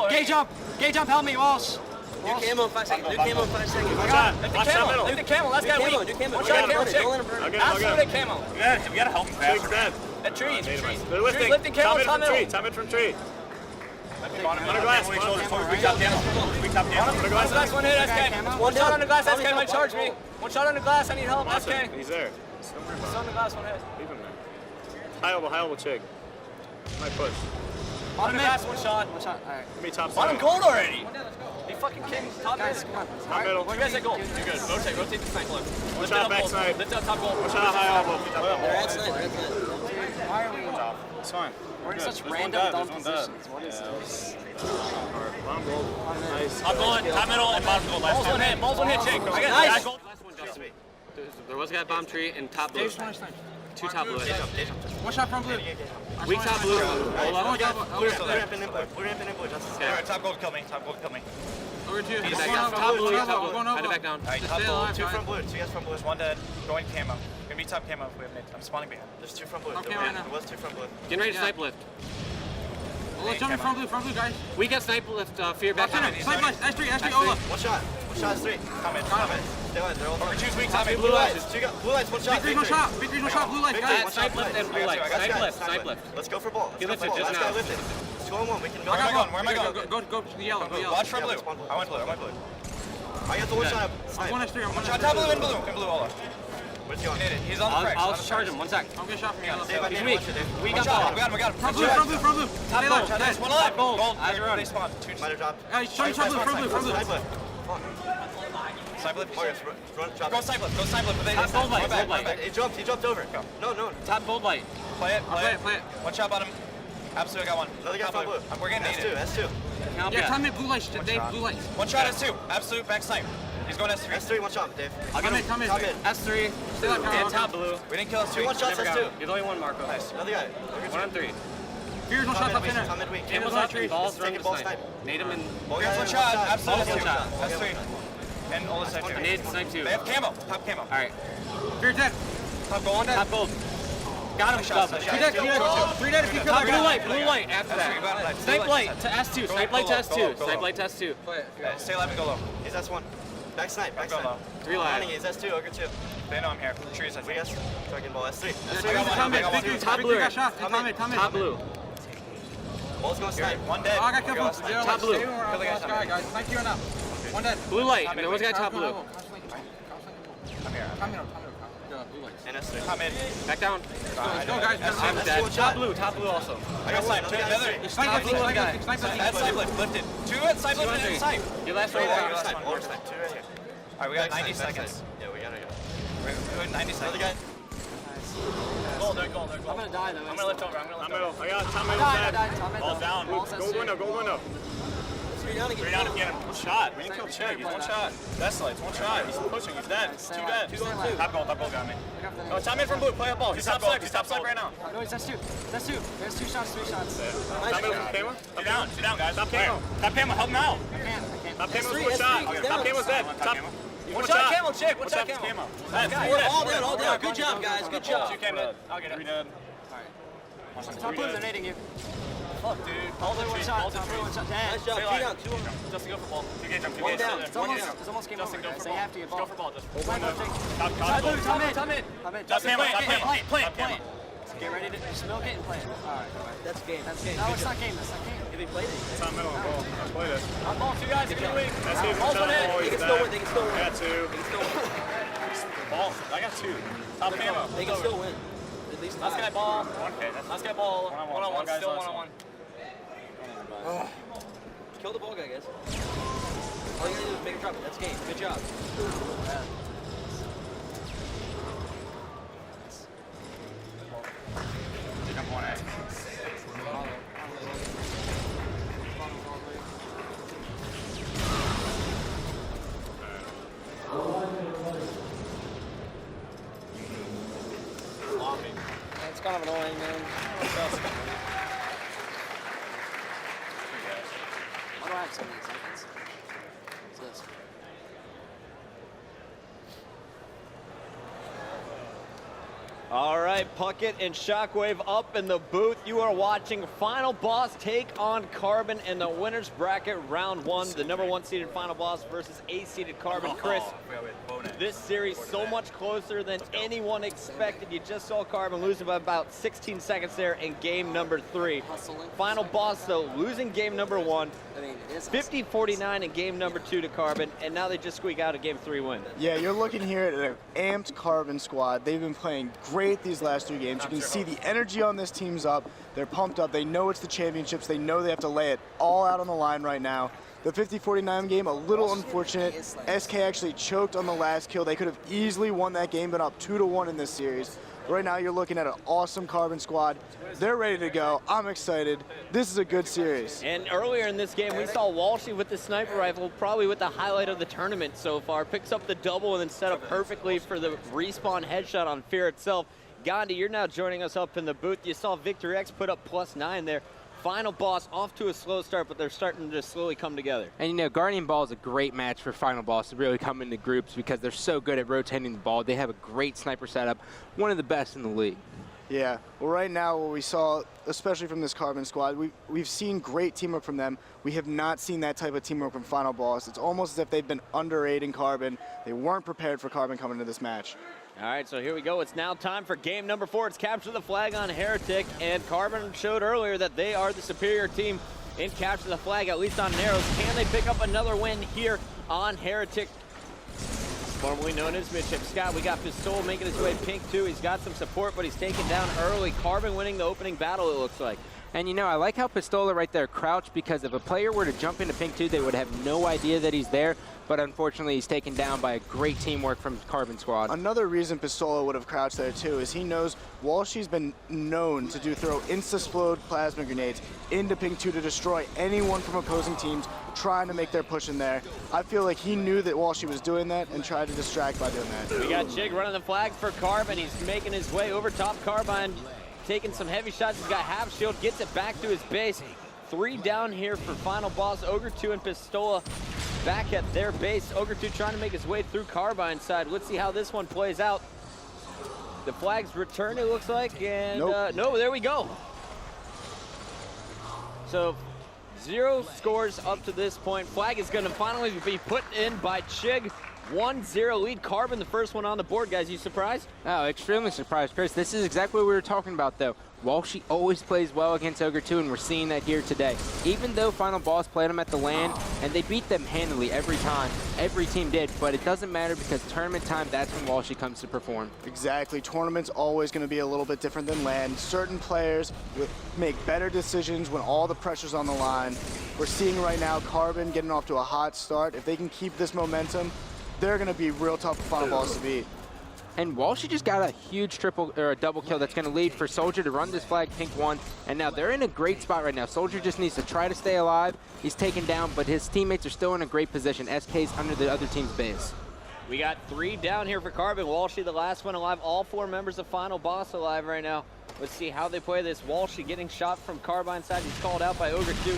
Gay jump, help me, Walsh. Do camo in 5 seconds. Do camo in 5 seconds. Lift the camo. Lift the camo. Last guy weak. Do camo. One shot camo. Don't let him burn. Absolute camo. We gotta help him fast. At trees. They're lifting camo. Top mid from tree. Under glass. We top camo. Under glass. Last one hit, SK. One shot on the glass, SK might charge me. One shot on the glass, I need help, SK. He's there. He's on the glass, one hit. Leave him there. High elbow chick. Might push. On the glass, one shot. Alright. Give me top On him side. gold already. He fucking king. Top Guys, mid. come on. Top middle. You guys at gold. You're good. Rotate the snipe left. One Lift shot up back gold. side. Lift up top gold. One shot high elbow. They're at snipe. Why are we It's fine. we're in such random dumb positions? What is this? Bottom gold. Nice. Top gold, top middle, and bottom gold. Balls one hit. Balls one hit, chick. I got Nice. gold. There was a guy bomb tree and top blue. Two top blue. One shot from blue. Weak top blue. We're ramping in blue. Alright, top gold kill me. Top gold kill me. Over two. Back down. Top blue. Top blue. Had to back down. Alright, top gold. Two from blue. Two guys from blue. There's one dead. Going camo. Gonna be top camo if we have mid. I'm spawning behind. There's two from blue. Okay, right now. There was two from blue. Getting ready to snipe lift. Let's jump in from blue, guys. We got snipe lift. Fear back down. Snipe left. S3, Ola. One shot is three. Come in. Stay on. They're all over. Choose weak. Top mid. Blue lights. Blue lights. One shot. Big no shot. Big no shot. Blue light, guys. Snipe lift and blue light. Snipe lift. Let's go for ball. He lifted just now. Let's go lifted. 2-on-1. We can go. Where Where am I going? Go to the yellow. Watch for blue. I went blue. I got the one shot. I'm one S3. I'm one Shot S3. top blue and blue. And blue all. Where's he going? He's on the crack. I'll charge him. 1 sec. I'm gonna shot from yellow. He's weak. We got ball. ball. We got him. From blue. Top Stay gold. left. Dead. One left. Gold. Eyes around. They spawned. Two might have dropped. Show me from blue. Snipe lift. Go snipe lift. Top gold light. He jumped over. No. Top gold light. Play it. Play it. One shot bottom. Absolutely got one. Another guy from blue. We're getting Naded. S2. Yeah, time in blue lights. Dave, blue lights. One shot S2. Absolute back snipe. He's going S3. S3, one shot, Dave. I'll get him. Come in. S3. Stay left. And top blue. We didn't kill S3. One shots S2. He's only one, Marco. Nice. Another guy. 1 on 3. Fears no shot top center. Top mid weak. Camel's up and balls run Taking to ball snipe. snipe. Nade him and... Here's one shot. Absolute One S2. shot. S3. And all the snipe too. Nade snipe 2. They have camo. Top camo. Alright. Fear dead. Top gold. Top gold. Got him. Shots. Three dead if you kill Top that blue light after that. Snipe light to S2. Snipe light to S2. Snipe light to S2. Stay alive and go low. He's S1. Back snipe. Back snipe. 3 live. He's S2. Ogre 2. They know I'm here. Trees S3. We got dragon ball S3. Top blue. Top blue. Ball's going snipe. One dead. I got killed from zero. Top blue. Guys, thank you enough. One dead. Blue light. And then one's got top blue. I'm here. Come in. Blue lights. And S3. Come in. Back down. Let's go, guys. I'm dead. Top blue also. I got snipe. Another. Snipe lift. That's snipe lift. Lifted. Two at snipe lift and snipe. Your last Right right there. Snipe. More snipe. Two right here. Alright, we got 90 seconds. Yeah, we gotta go. We're doing 90 seconds. Another guy. Gold. I'm gonna die though. I'm gonna lift over. Top middle. I got top middle. I died. Top mid. Ball's down. Gold window. Three down again. Three down again. One shot. We didn't kill Chick. He's one shot. Best lights. One shot. He's pushing. He's dead. Two dead. Top gold got me. Oh, top mid from blue. Play a ball. He's top side right now. No, that's two. There's 2 shots, 3 shots. Top middle from camo. Two down, guys. Top camo. Top camo. Help him out. I can't. Top camo's one shot. Top camo's dead. Top camo. One shot camo, chick. One shot camo. All down. Good job, guys. Good job. Two came dead. I'll get it. Top blues are nading you. Fuck, dude. All the one shot. Top blue, 1 shot. Damn. Nice job. 2 down. 2 on. Justin, go for ball. Two gauge. One down. It's almost game over, Justin, go guys. for They ball. have to get Go ball. for ball, just. Top blue, top mid. Top mid. Justin, Play it. Get ready to milk it and play it. Alright. That's game. No, it's not game. That's not game. If he played it. Top middle and ball. Let's play this. I'm ball. 2 guys. Give me a wing. That's it. Ball's one hit. They can still win. They can still win. I got 2. They can still win. Ball. I got 2. Top camo. They can still win. At least Last guy ball. Okay. Last guy ball. One on one. Still one on one. kill the ball guy, guys. All you gotta do is make a drop. That's game. Good job. Jump 1A. It's kind of annoying, man. Why do I have 70 seconds? What's this? All right. right, Puckett and Shockwave up in the booth. You are watching Final Boss take on Carbon in the winner's bracket, round 1. The number 1 seeded Final Boss versus 8 seeded Carbon. Chris, this series so much closer than anyone expected. You just saw Carbon losing by about 16 seconds there in game number 3. Hustling. Final Boss, though, losing game number 1. I mean, it is 50-49 in game number 2 to Carbon, and now they just squeak out a game 3 win. Yeah, you're looking here at an amped Carbon squad. They've been playing great these last 3 games. You can see the energy on this team's up. They're pumped up. They know it's the championships. They know they have to lay it all out on the line right now. The 50-49 game, a little unfortunate. SK actually choked on the last kill. They could have easily won that game, been up 2-1 in this series. Right now, you're looking at an awesome Carbon squad. They're ready to go. I'm excited. This is a good series. And earlier in this game, we saw Walshy with the sniper rifle, probably with the highlight of the tournament so far. Picks up the double and then set up perfectly for the respawn headshot on Fear itself. Gandhi, you're now joining us up in the booth. You saw Victor X put up +9 there. Final Boss off to a slow start, but they're starting to slowly come together. And you know, Guardian Ball is a great match for Final Boss to really come into groups because they're so good at rotating the ball. They have a great sniper setup, one of the best in the league. Yeah, well right now what we saw, especially from this Carbon squad, we've seen great teamwork from them. We have not seen that type of teamwork from Final Boss. It's almost as if they've been underrating Carbon. They weren't prepared for Carbon coming into this match. All right, so here we go. It's now time for game number 4. It's capture the flag on Heretic, and Carbon showed earlier that they are the superior team in capture the flag, at least on Narrows. Can they pick up another win here on Heretic, formerly known as Midship? Scott, we got Pistola making his way pink too. He's got some support, but he's taken down early. Carbon winning the opening battle, it looks like. And you know, I like how Pistola right there crouched, because if a player were to jump into pink 2, they would have no idea that he's there. But unfortunately, he's taken down by a great teamwork from Carbon squad. Another reason Pistola would have crouched there too is he knows Walshy's been known to throw insta-explode plasma grenades into pink 2 to destroy anyone from opposing teams trying to make their push in there. I feel like he knew that Walshy was doing that and tried to distract by doing that. We got Jig running the flag for Carbon. He's making his way over top Carbine, taking some heavy shots. He's got half shield, gets it back to his base. 3 down here for Final Boss. Ogre 2 and Pistola back at their base. Ogre 2 trying to make his way through Carbine side. Let's see how this one plays out. The flag's return, it looks like, and no, there we go. So 0 scores up to this point. Flag is going to finally be put in by Chig. 1-0 lead. Carbon, the first one on the board, guys. You surprised? Oh, extremely surprised, Chris. This is exactly what we were talking about, though. Walshy always plays well against Ogre 2, and we're seeing that here today. Even though Final Boss played them at the LAN, and they beat them handily every time. Every team did, but it doesn't matter because tournament time, that's when Walshy comes to perform. Exactly. Tournament's always going to be a little bit different than LAN. Certain players make better decisions when all the pressure's on the line. We're seeing right now Carbon getting off to a hot start. If they can keep this momentum, they're going to be real tough for Final Boss to beat. And Walshy just got a huge triple or a double kill that's going to lead for Soldier to run this flag pink 1. And now they're in a great spot right now. Soldier just needs to try to stay alive. He's taken down, but his teammates are still in a great position. SK's under the other team's base. We got 3 down here for Carbon. Walshy, the last one alive. All 4 members of Final Boss alive right now. Let's see how they play this. Walshy getting shot from Carbine side. He's called out by Ogre 2.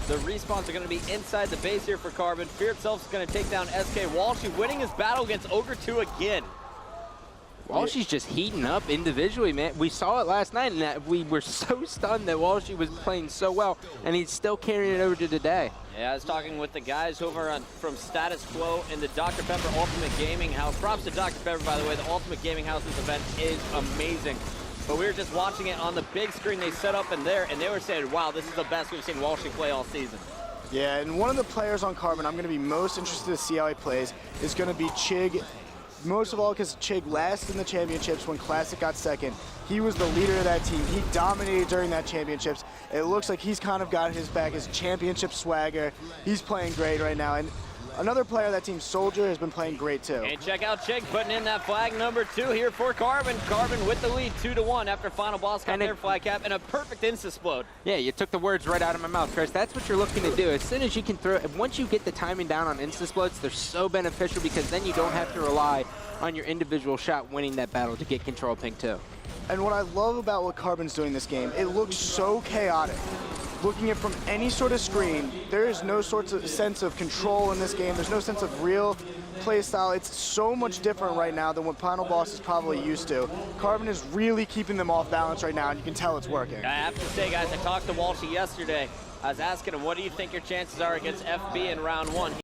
The respawns are going to be inside the base here for Carbon. Fear itself is going to take down SK. Walshy winning his battle against Ogre 2 again. Walshy's just heating up individually, man. We saw it last night, and that we were so stunned that Walshy was playing so well, and he's still carrying it over to today. Yeah, I was talking with the guys over from Status Quo in the Dr. Pepper Ultimate Gaming House. Props to Dr. Pepper, by the way. The Ultimate Gaming House's event is amazing. But we were just watching it on the big screen they set up in there, and they were saying, wow, this is the best we've seen Walshy play all season. Yeah, and one of the players on Carbon I'm going to be most interested to see how he plays is going to be Chig. Most of all because Chig last in the championships when Classic got second. He was the leader of that team. He dominated during that championships. It looks like he's kind of got his back, his championship swagger. He's playing great right now. And another player of that team, Soldier, has been playing great too. And check out Chig putting in that flag number 2 here for Carbon. Carbon with the lead 2-1 after Final Boss got their flag cap and a perfect insta-explode. Yeah, you took the words right out of my mouth, Chris. That's what you're looking to do. As soon as you can throw it, once you get the timing down on insta-explodes, they're so beneficial because then you don't have to rely on your individual shot winning that battle to get control of pink 2. And what I love about what Carbon's doing this game, it looks so chaotic. looking at from any sort of screen, there is no sort of sense of control in this game. There's no sense of real play style. It's so much different right now than what Final Boss is probably used to. Carbon is really keeping them off balance right now, and you can tell it's working. I have to say, guys, I talked to Walshy yesterday. I was asking him, what do you think your chances are against FB in round 1?